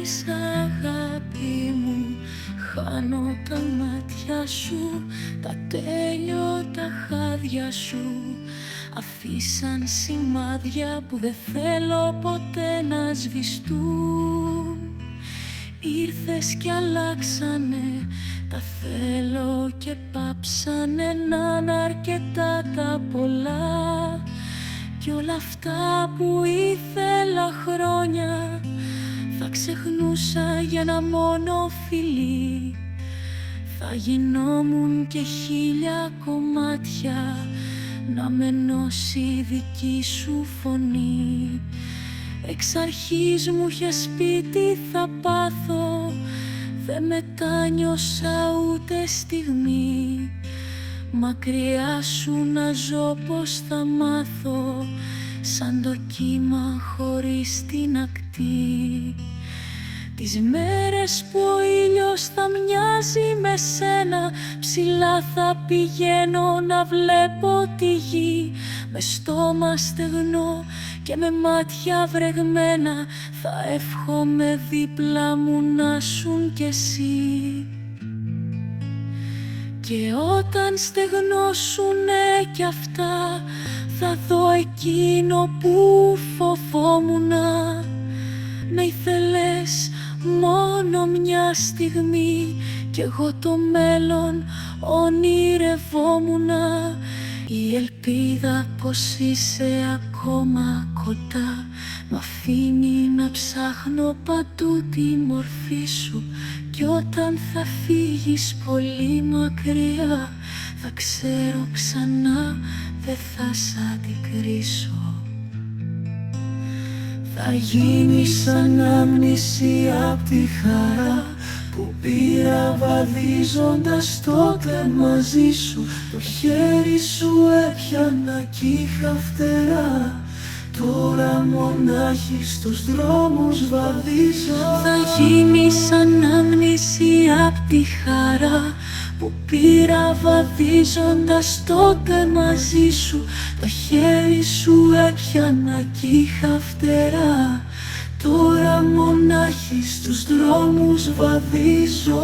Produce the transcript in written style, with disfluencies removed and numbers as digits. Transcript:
φεύγεις αγάπη μου, χάνω τα μάτια σου, τα τέλειωτα χάδια σου αφήσαν σημάδια που δεν θέλω ποτέ να σβηστούν. Ήρθες κι αλλάξανε, τα θέλω και πάψανε να είναι αρκετά τα πολλά. Κι όλα αυτά που ήθελα χρόνια θα ξεχνούσα για ένα μόνο φιλί. Θα γινόμουν και 1000 κομμάτια να με ενώσει η δική σου φωνή. Εξ αρχής μου είχες πει τι θα πάθω, δεν μετάνιωσα ούτε στιγμή. Μακριά σου να ζω πως θα μάθω, σαν το κύμα χωρίς την ακτή. Τις μέρες που ο ήλιος θα μοιάζει με σένα, ψηλά θα πηγαίνω να βλέπω τη γη. Με στόμα στεγνό και με μάτια βρεγμένα, θα εύχομαι δίπλα μου να σουν κι εσύ. Και όταν στεγνώσουνε κι αυτά, θα δω εκείνο που φοβόμουνα. Να ήθελες μόνο μια στιγμή κι εγώ το μέλλον ονειρευόμουνα. Η ελπίδα πως είσαι ακόμα κοντά μ' αφήνει να ψάχνω παντού τη μορφή σου. Κι όταν θα φύγεις πολύ μακριά, θα ξέρω ξανά, δεν θα σ' αντικρίσω. Θα γίνεις ανάμνηση απ' τη χαρά που πήρα βαδίζοντας τότε μαζί σου. Το χέρι σου έπιανα κι είχα φτερά, τώρα μονάχη στους δρόμους βαδίζω. Θα γίνεις ανάμνηση απ' τη χαρά που πήρα βαδίζοντας τότε μαζί σου. Το χέρι σου έπιανα κι είχα φτερά, τώρα μονάχη στους δρόμους βαδίζω.